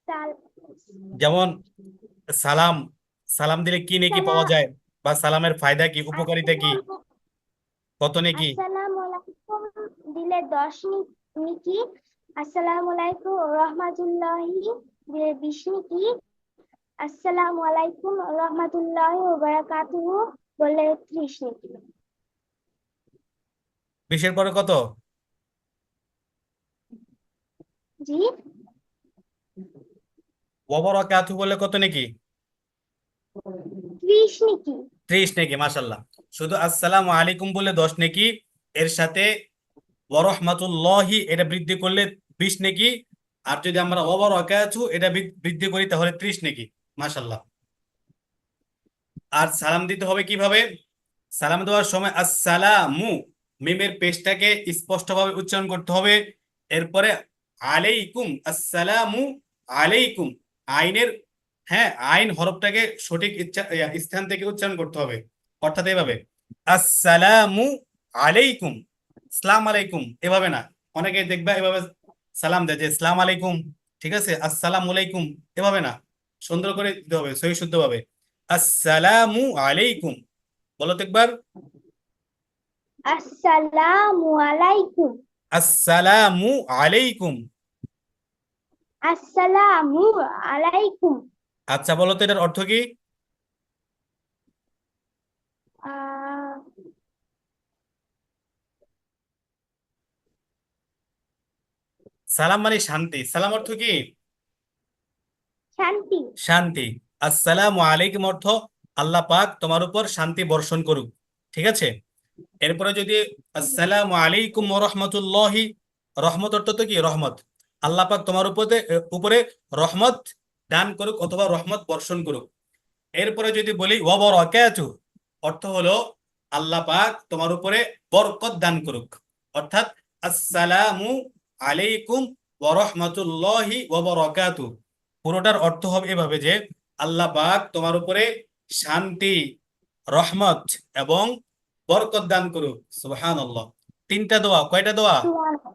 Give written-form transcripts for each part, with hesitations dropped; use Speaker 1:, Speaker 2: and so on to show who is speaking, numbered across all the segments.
Speaker 1: সাল-
Speaker 2: যেমন সালাম, সালাম দিলে কি নেকি পাওয়া
Speaker 1: সালাম।
Speaker 2: যায়, বা সালামের ফায়দা কি, উপকারিতা কি, কত নেকি?
Speaker 1: আসসালামু আলাইকুম দিলে 10 নিকি। আসসালামু আলাইকুম রহমাতুল্লাহি দিলে 20 নিকি। আসসালামু আলাইকুম রহমাতুল্লাহি ওয়া বারাকাতুহু বলে 30 নিকি।
Speaker 2: 20-এর পরে কত?
Speaker 1: জি,
Speaker 2: ওয়াবারাকাতু বলে কত নেকি?
Speaker 1: 30 নিকি।
Speaker 2: 30 নেকি, মাশাল্লাহ। শুধু আসসালামু আলাইকুম বলে 10 নেকি, এর সাথে ওয়ারহমাতুল্লাহি এটা বৃদ্ধি করলে 20 নেকি, আর যদি আমরা ওয়াবারাকাতু এটা বৃদ্ধি করি তাহলে 30 নেকি। মাশাল্লাহ। আর সালাম দিতে হবে কিভাবে? সালাম দেওয়ার সময় আসসালামু, মিমের পেশটাকে স্পষ্টভাবে উচ্চারণ করতে হবে। এরপরে আলাইকুম, আসসালামু আলাইকুম, আইনের, হ্যাঁ, আইন হরফটাকে সঠিক স্থান থেকে উচ্চারণ করতে হবে। অর্থাৎ এভাবে আসসালামু আলাইকুম, সালাম আলাইকুম এভাবে না। অনেকে দেখবা এভাবে সালাম দেয় যে সালাম আলাইকুম, ঠিক আছে, আসসালামু আলাইকুম এভাবে না, সুন্দর করে দিতে হবে সহি শুদ্ধভাবে। আসসালামু আলাইকুম, বলো তো একবার।
Speaker 1: আসসালামু আলাইকুম।
Speaker 2: আসসালামু আলাইকুম।
Speaker 1: আসসালামু আলাইকুম।
Speaker 2: আচ্ছা বলো তো এটার অর্থ কি?
Speaker 1: আহ,
Speaker 2: সালাম মানে শান্তি, সালাম অর্থ কি?
Speaker 1: শান্তি।
Speaker 2: শান্তি। আসসালামু আলাইকুম অর্থ আল্লাহ পাক তোমার উপর শান্তি বর্ষণ করুক, ঠিক আছে। এরপরে যদি আসসালামু আলাইকুম ওয়া রাহমাতুল্লাহি, রহমত অর্থ তো কি? রহমত। আল্লাহ পাক তোমার উপরে উপরে রহমত দান করুক অথবা রহমত বর্ষণ করুক। এরপরে যদি বলি ওয়া বারাকাতু, অর্থ হলো আল্লাহ পাক তোমার উপরে বরকত দান করুক। অর্থাৎ আসসালামু আলাইকুম ওয়া রাহমাতুল্লাহি ওয়া বারাকাতু, পুরোটার অর্থ হবে এভাবে যে আল্লাহ পাক তোমার উপরে শান্তি, রহমত এবং বরকত দান করুক। সুবহানাল্লাহ। তিনটা দোয়া, কয়টা দোয়া?
Speaker 1: সুবহানাল্লাহ।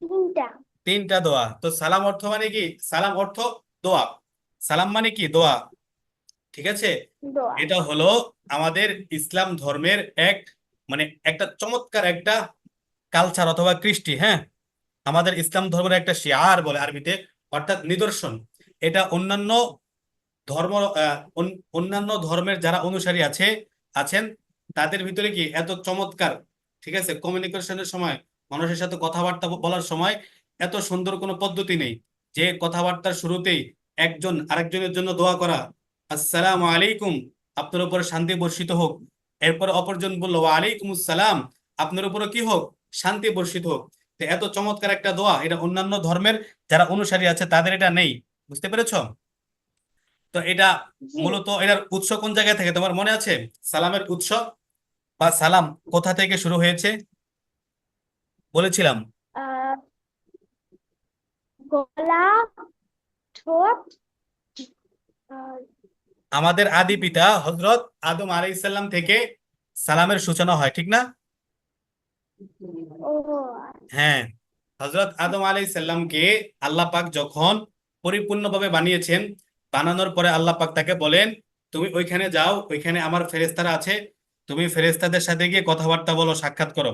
Speaker 1: 3টা।
Speaker 2: তিনটা দোয়া। তো সালাম অর্থ মানে কি? সালাম অর্থ দোয়া, সালাম মানে কি? দোয়া, ঠিক আছে।
Speaker 1: দোয়া।
Speaker 2: এটা হলো আমাদের ইসলাম ধর্মের এক, মানে একটা চমৎকার একটা কালচার অথবা কৃষ্টি, হ্যাঁ। আমাদের ইসলাম ধর্মের একটা শিআর বলে আরবিতে, অর্থাৎ নিদর্শন। এটা অন্যান্য ধর্ম, অন্যান্য ধর্মের যারা অনুসারী আছেন তাদের ভিতরে কি এত চমৎকার, ঠিক আছে, কমিউনিকেশনের সময়, মানুষের সাথে কথাবার্তা বলার সময় এত সুন্দর কোনো পদ্ধতি নেই যে কথাবার্তার শুরুতেই একজন আরেকজনের জন্য দোয়া করা, আসসালামু আলাইকুম, আপনার উপর শান্তি বর্ষিত হোক। এরপর অপরজন বললো ওয়া আলাইকুম আসসালাম, আপনার উপরে কি হোক? শান্তি বর্ষিত হোক। তো এত চমৎকার একটা দোয়া, এটা অন্যান্য ধর্মের যারা অনুসারী আছে তাদের এটা নেই। বুঝতে পেরেছো? তো এটা
Speaker 1: জি।
Speaker 2: মূলত এটার উৎস কোন জায়গায় থেকে তোমার মনে আছে? সালামের উৎস বা সালাম কোথা থেকে শুরু হয়েছে বলেছিলাম?
Speaker 1: আহ, গলা, ঠোঁট। আহ,
Speaker 2: আমাদের আদি পিতা হজরত আদম আলাইহিস সালাম থেকে সালামের সূচনা হয়, ঠিক না?
Speaker 1: ও।
Speaker 2: হ্যাঁ, হজরত আদম আলাইহিস সালামকে আল্লাহ পাক যখন পরিপূর্ণভাবে বানিয়েছেন, বানানোর পরে আল্লাহ পাক তাকে বলেন তুমি ওইখানে যাও, ওইখানে আমার ফেরেশতারা আছে, তুমি ফেরেশতাদের সাথে গিয়ে কথাবার্তা বলো, সাক্ষাৎ করো।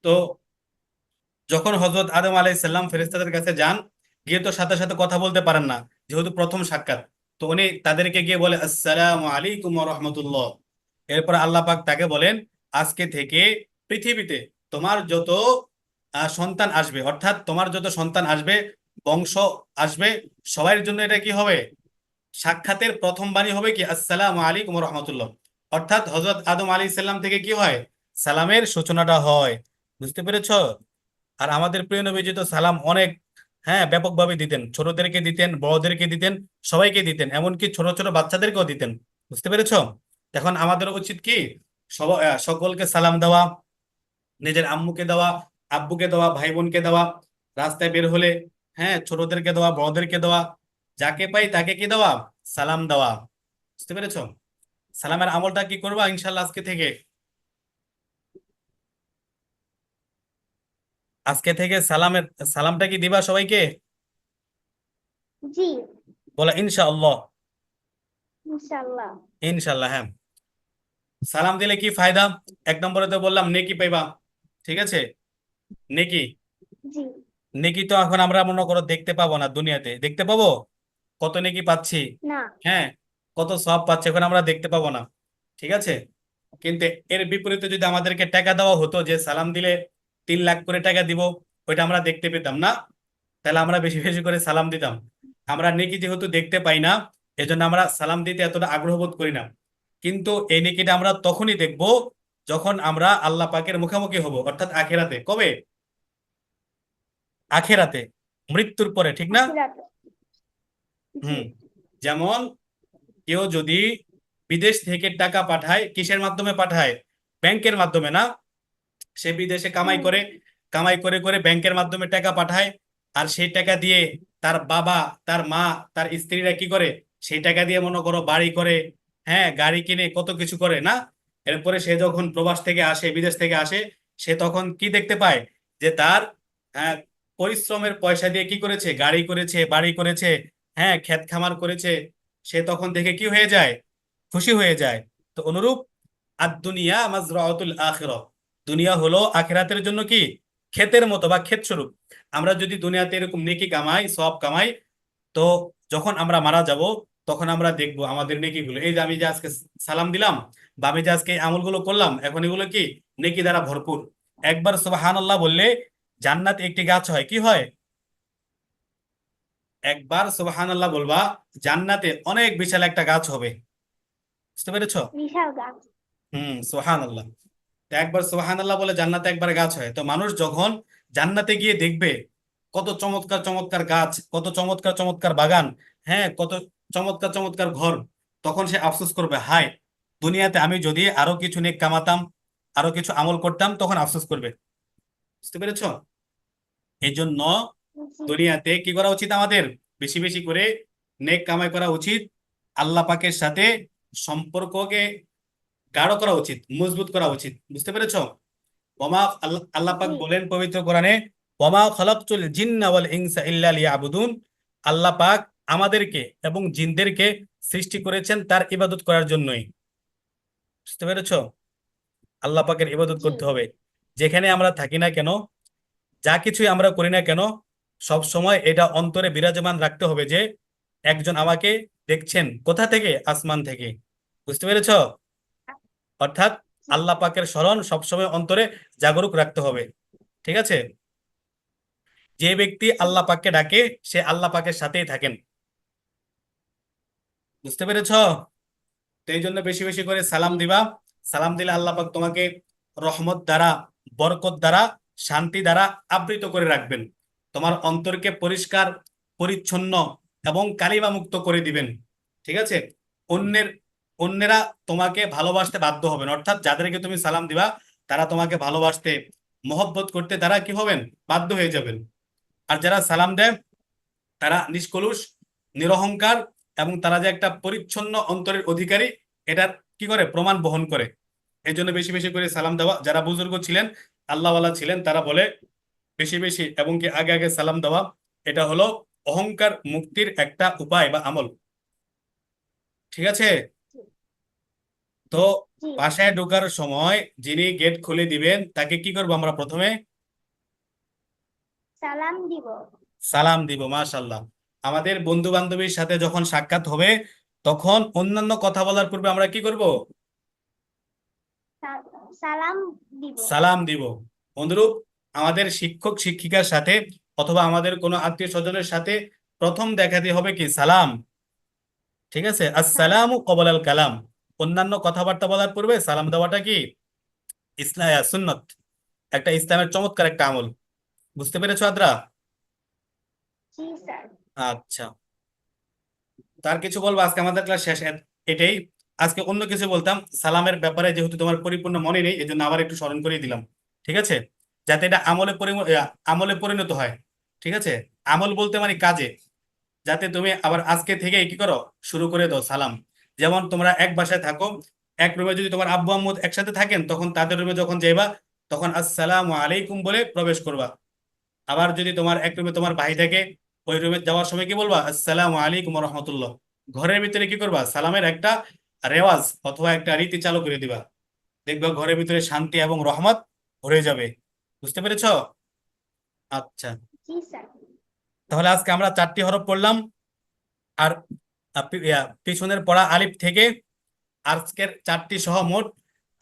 Speaker 2: তো যখন হজরত আদম আলাইহিস সালাম ফেরেশতাদের কাছে যান, গিয়ে তো সাথে সাথে কথা বলতে পারেন না, যেহেতু প্রথম সাক্ষাৎ। তো উনি তাদেরকে গিয়ে বলে আসসালামু আলাইকুম ওয়া রাহমাতুল্লাহ। এরপর আল্লাহ পাক তাকে বলেন আজকে থেকে পৃথিবীতে তোমার যত সন্তান আসবে, অর্থাৎ তোমার যত সন্তান আসবে, বংশ আসবে, সবার জন্য এটা কি হবে? সাক্ষাতের প্রথম বাণী হবে কি আসসালামু আলাইকুম ওয়া রাহমাতুল্লাহ। অর্থাৎ হজরত আদম আলাইহিস সালাম থেকে কি হয়? সালামের সূচনাটা হয়। বুঝতে পেরেছো? আর আমাদের প্রিয় নবীজি তো সালাম অনেক, হ্যাঁ, ব্যাপকভাবে দিতেন, ছোটদেরকে দিতেন, বড়দেরকে দিতেন, সবাইকে দিতেন, এমনকি ছোট ছোট বাচ্চাদেরকেও দিতেন। বুঝতে পেরেছো? এখন আমাদের উচিত কি সকলকে সালাম দেওয়া, নিজের আম্মুকে দেওয়া, আব্বুকে দেওয়া, ভাই বোনকে দেওয়া, রাস্তায় বের হলে, হ্যাঁ, ছোটদেরকে দেওয়া, বড়দেরকে দেওয়া, যাকে পাই তাকে কি দেওয়া? সালাম দেওয়া। বুঝতে পেরেছো? সালামের আমলটা কি করবা ইনশাল্লাহ আজকে থেকে? আজকে থেকে সালামটা কি দিবা সবাইকে?
Speaker 1: জি,
Speaker 2: বলা ইনশাআল্লাহ।
Speaker 1: ইনশাল্লাহ।
Speaker 2: ইনশাআল্লাহ, হ্যাঁ। সালাম দিলে কি ফায়দা? এক নম্বরে তো বললাম নেকি পাইবা, ঠিক আছে? নেকি,
Speaker 1: জি,
Speaker 2: নেকি তো এখন আমরা মনে করো দেখতে পাবো না, দুনিয়াতে দেখতে পাবো কত নেকি পাচ্ছি,
Speaker 1: না,
Speaker 2: হ্যাঁ, কত সওয়াব পাচ্ছি এখন আমরা দেখতে পাবো না, ঠিক আছে? কিন্তু এর বিপরীতে যদি আমাদেরকে টাকা দেওয়া হতো যে সালাম দিলে 3 লাখ করে টাকা দিব, ওইটা আমরা দেখতে পেতাম না, তাহলে আমরা বেশি বেশি করে সালাম দিতাম। আমরা নেকি যেহেতু দেখতে পাই না, এজন্য আমরা সালাম দিতে এতটা আগ্রহ বোধ করি না। কিন্তু এই নেকিটা আমরা তখনই দেখব যখন আমরা আল্লাহ পাকের মুখোমুখি হব, অর্থাৎ আখেরাতে। কবে? আখেরাতে, মৃত্যুর পরে, ঠিক না?
Speaker 1: আখিরাতে। জি,
Speaker 2: হুম। যেমন কেউ যদি বিদেশ থেকে টাকা পাঠায়, কিসের মাধ্যমে পাঠায়? ব্যাংকের মাধ্যমে, না? সে বিদেশে কামাই
Speaker 1: হুম,
Speaker 2: করে, কামাই করে করে ব্যাংকের মাধ্যমে টাকা পাঠায়, আর সেই টাকা দিয়ে তার বাবা, তার মা, তার স্ত্রীরা কি করে? সেই টাকা দিয়ে মনে করো বাড়ি করে, হ্যাঁ, গাড়ি কিনে, কত কিছু করে, না? এরপরে সে যখন প্রবাস থেকে আসে, বিদেশ থেকে আসে, সে তখন কি দেখতে পায়? যে তার আহ, পরিশ্রমের পয়সা দিয়ে কি করেছে? গাড়ি করেছে, বাড়ি করেছে, হ্যাঁ, ক্ষেত খামার করেছে। সে তখন দেখে কি হয়ে যায়? খুশি হয়ে যায়। তো অনুরূপ আর দুনিয়া মাজরাতুল আখিরাহ, দুনিয়া হলো আখিরাতের জন্য কি ক্ষেতের মতো বা ক্ষেত স্বরূপ। আমরা যদি দুনিয়াতে এরকম নেকি কামাই, সওয়াব কামাই, তো যখন আমরা মারা যাব তখন আমরা দেখবো আমাদের নেকিগুলো, এই যে আমি যে আজকে সালাম দিলাম বা আমি যে আজকে এই আমলগুলো করলাম, এখন এগুলো কি নেকি দ্বারা ভরপুর। একবার সুবহানাল্লাহ বললে জান্নাত একটি গাছ হয়, কি হয়? একবার সুবহানাল্লাহ বলবা, জান্নাতে অনেক বিশাল একটা গাছ হবে। বুঝতে পেরেছো?
Speaker 1: বিশাল গাছ।
Speaker 2: সুবহানাল্লাহ। তো একবার সুবহানাল্লাহ বলে জান্নাতে একবার গাছ হয়, তো মানুষ যখন জান্নাতে গিয়ে দেখবে কত চমৎকার চমৎকার গাছ, কত চমৎকার চমৎকার বাগান, হ্যাঁ, কত চমৎকার চমৎকার ঘর, তখন সে আফসোস করবে, হায়, দুনিয়াতে আমি যদি আরো কিছু নেক কামাতাম, আরো কিছু আমল করতাম, তখন আফসোস করবে। বুঝতে পেরেছো? এই জন্য
Speaker 1: জি,
Speaker 2: দুনিয়াতে কি করা উচিত আমাদের? বেশি বেশি করে নেক কামাই করা উচিত, আল্লাহ পাকের সাথে সম্পর্ককে গাঢ় করা উচিত, মজবুত করা উচিত। বুঝতে পেরেছো? ওমা আল্লাহ, আল্লাহ পাক
Speaker 1: জি,
Speaker 2: বলেন পবিত্র কোরআনে, ওমা খালাকতুল জিন্না ওয়াল ইনসা ইল্লা লিয়াবুদুন, আল্লাহ পাক আমাদেরকে এবং জিনদেরকে সৃষ্টি করেছেন তার ইবাদত করার জন্যই। বুঝতে পেরেছো? আল্লাহ পাকের ইবাদত
Speaker 1: জি,
Speaker 2: করতে হবে। যেখানে আমরা থাকি না কেন, যা কিছুই আমরা করি না কেন, সব সময় এটা অন্তরে বিরাজমান রাখতে হবে যে একজন আমাকে দেখছেন, কোথা থেকে? আসমান থেকে। বুঝতে পেরেছো? অর্থাৎ
Speaker 1: জি,
Speaker 2: আল্লাহ পাকের স্মরণ সবসময় অন্তরে জাগরুক রাখতে হবে, ঠিক আছে? যে ব্যক্তি
Speaker 1: জি,
Speaker 2: আল্লাহ পাককে ডাকে, সে আল্লাহ পাকের সাথেই থাকেন। বুঝতে পেরেছো? তো এই জন্য বেশি বেশি করে সালাম
Speaker 1: জি,
Speaker 2: দিবা। সালাম দিলে আল্লাহ পাক তোমাকে রহমত দ্বারা, বরকত দ্বারা, শান্তি দ্বারা আবৃত করে রাখবেন। তোমার অন্তরকে পরিষ্কার, পরিচ্ছন্ন এবং কালিমা মুক্ত করে দিবেন, ঠিক আছে? অন্যের অন্যেরা তোমাকে ভালোবাসতে বাধ্য হবেন, অর্থাৎ যাদেরকে তুমি সালাম দিবা তারা তোমাকে ভালোবাসতে, মহব্বত করতে তারা কি হবেন? বাধ্য হয়ে যাবেন। আর যারা সালাম দেয় তারা নিষ্কলুষ, নিরহংকার, এবং তারা যে একটা পরিচ্ছন্ন অন্তরের অধিকারী, এটার কি করে? প্রমাণ বহন করে। এই জন্য বেশি বেশি করে সালাম দেওয়া। যারা বুজুর্গ ছিলেন, আল্লাহওয়ালা ছিলেন, তারা বলে বেশি বেশি এবং কি আগে আগে সালাম দেওয়া, এটা হলো অহংকার মুক্তির একটা উপায় বা আমল, ঠিক আছে? তো
Speaker 1: জি,
Speaker 2: বাসায় ঢোকার সময় যিনি গেট খুলে দিবেন তাকে কি করবো আমরা প্রথমে?
Speaker 1: সালাম দিব।
Speaker 2: সালাম দিব, মাশাল্লাহ। আমাদের বন্ধু বান্ধবীর সাথে যখন সাক্ষাৎ হবে, তখন অন্যান্য কথা বলার পূর্বে আমরা কি করব?
Speaker 1: সালাম দিব।
Speaker 2: সালাম দিব। অনুরূপ আমাদের শিক্ষক শিক্ষিকার সাথে অথবা আমাদের কোনো আত্মীয় স্বজনের সাথে প্রথম দেখাতে হবে কি? সালাম। ঠিক আছে,
Speaker 1: সালাম।
Speaker 2: আসসালামু কবলাল কালাম। অন্যান্য কথাবার্তা বলার পূর্বে সালাম দেওয়াটা কি ইসলাম সুন্নত, একটা ইসলামের চমৎকার একটা আমল। বুঝতে পেরেছো আদ্রা?
Speaker 1: জি স্যার।
Speaker 2: আচ্ছা, তার কিছু বলবো? আজকে আমাদের ক্লাস শেষ, এটাই। আজকে অন্য কিছু বলতাম সালামের ব্যাপারে, যেহেতু তোমার পরিপূর্ণ মনে নেই, এই জন্য আবার একটু স্মরণ করিয়ে দিলাম, ঠিক আছে? যাতে এটা আমলে পরিণত হয়, ঠিক আছে? আমল বলতে মানে কাজে, যাতে তুমি আবার আজকে থেকে কি করো, শুরু করে দাও সালাম। যেমন তোমরা এক বাসায় থাকো, এক রুমে যদি তোমার আব্বু আম্মু একসাথে থাকেন, তখন তাদের রুমে যখন যাইবা, তখন আসসালামু আলাইকুম বলে প্রবেশ করবা। আবার যদি তোমার এক রুমে তোমার ভাই থাকে, ওই রুমে যাওয়ার সময় কি বলবা? আসসালামু আলাইকুম রহমতুল্লাহ। ঘরের ভিতরে কি করবা? সালামের একটা রেওয়াজ অথবা একটা রীতি চালু করে দিবা। দেখবা ঘরের ভিতরে শান্তি এবং রহমত ভরে যাবে। বুঝতে পেরেছো? আচ্ছা,
Speaker 1: জি স্যার।
Speaker 2: তাহলে আজকে আমরা 4টি হরফ পড়লাম। আর পিছনের পড়া আলিফ থেকে আজকের 4টি সহ মোট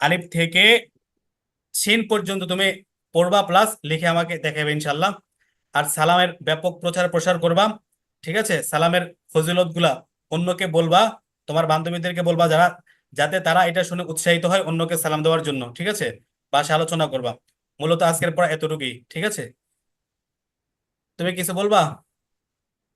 Speaker 2: আলিফ থেকে সিন পর্যন্ত তুমি পড়বা, প্লাস লিখে আমাকে দেখাবে ইনশাল্লাহ। আর সালামের ব্যাপক প্রচার প্রসার করবা। ঠিক আছে? সালামের ফজিলত গুলা অন্যকে বলবা, তোমার বান্ধবীদেরকে বলবা, যাতে তারা এটা শুনে উৎসাহিত হয় অন্যকে সালাম দেওয়ার জন্য। ঠিক আছে? বাসা আলোচনা করবা। মূলত আজকের পড়া এতটুকুই। ঠিক আছে? তুমি কিছু বলবা?